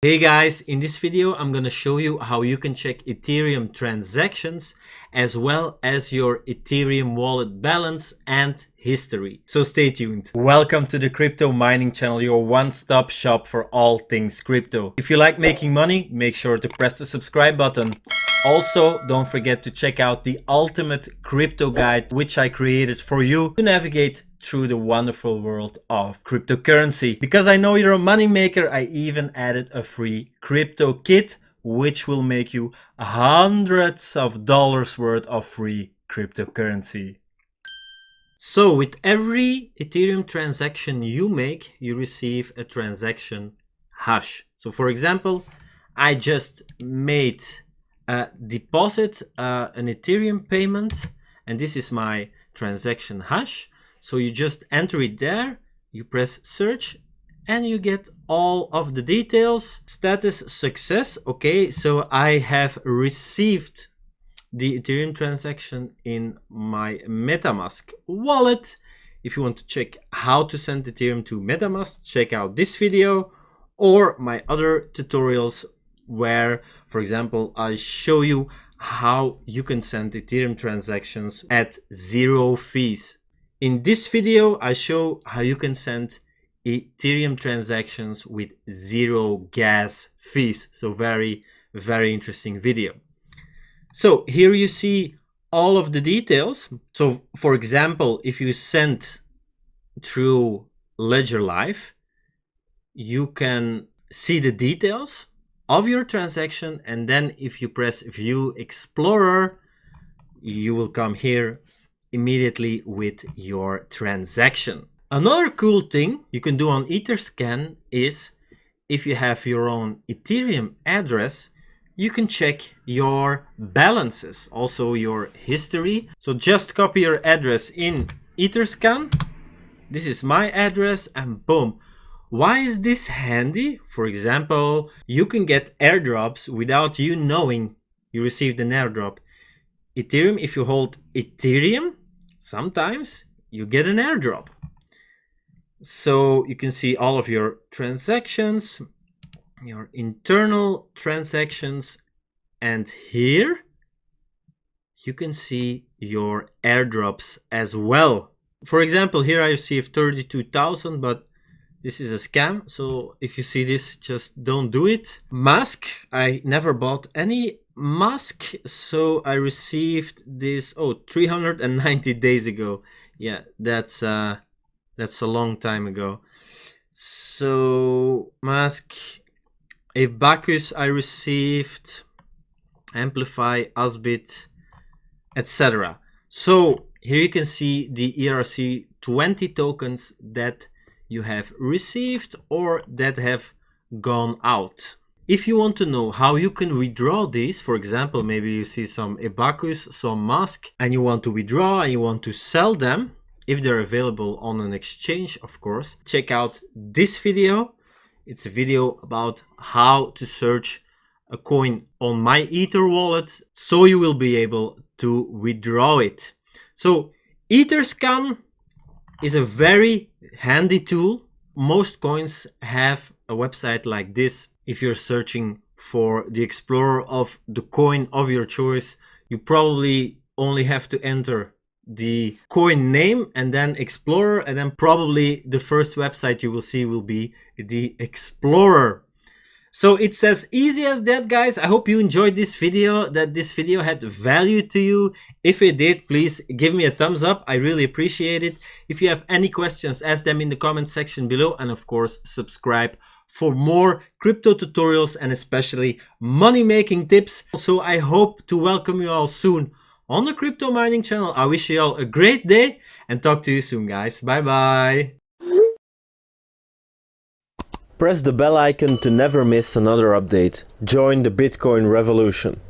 Hey guys, in this video I'm gonna show you how you can check Ethereum transactions as well as your Ethereum wallet balance and history. So stay tuned. Welcome to the crypto mining channel, your one-stop shop for all things crypto. If you like making money, make sure to press the subscribe button. Also, don't forget to check out the ultimate crypto guide, which I created for you to navigate through the wonderful world of cryptocurrency. Because I know you're a money maker, I even added a free crypto kit, which will make you hundreds of dollars worth of free cryptocurrency. So with every Ethereum transaction you make, you receive a transaction hash. So for example, I just made a deposit, an Ethereum payment, and this is my transaction hash. So you just enter it there, you press search, and you get all of the details. Status success. Okay, so I have received the Ethereum transaction in my MetaMask wallet. If you want to check how to send Ethereum to MetaMask, check out this video or my other tutorials where, for example, I show you how you can send Ethereum transactions at zero fees. In this video, I show how you can send Ethereum transactions with zero gas fees. So very interesting video. So here you see all of the details. So for example, if you send through Ledger Live, you can see the details of your transaction, and then if you press View Explorer, you will come here immediately with your transaction. Another cool thing you can do on Etherscan is, if you have your own Ethereum address, you can check your balances, also your history. So just copy your address in Etherscan. This is my address, and boom. Why is this handy? For example, you can get airdrops without you knowing you received an airdrop. Ethereum, if you hold Ethereum, sometimes you get an airdrop. So you can see all of your transactions, your internal transactions, and here you can see your airdrops as well. For example, here I received 32,000, but this is a scam. So if you see this, just don't do it. Mask, I never bought any mask, so I received this 390 days ago. Yeah, that's a long time ago. So mask, a Bacchus I received, Amplify, Asbit, etc. So here you can see the ERC20 tokens that you have received or that have gone out. If you want to know how you can withdraw these, for example, maybe you see some Ebacus, some Mask, and you want to withdraw and you want to sell them, if they're available on an exchange, of course, check out this video. It's a video about how to search a coin on my Ether wallet, so you will be able to withdraw it. So Etherscan is a very handy tool. Most coins have a website like this. If you're searching for the explorer of the coin of your choice, you probably only have to enter the coin name and then explorer, and then probably the first website you will see will be the explorer. So it's as easy as that, guys. I hope you enjoyed this video, that this video had value to you. If it did, please give me a thumbs up. I really appreciate it. If you have any questions, ask them in the comment section below, and of course subscribe for more crypto tutorials and especially money making tips. So I hope to welcome you all soon on the crypto mining channel. I wish you all a great day and talk to you soon, guys. Bye bye. Press the bell icon to never miss another update. Join the Bitcoin revolution.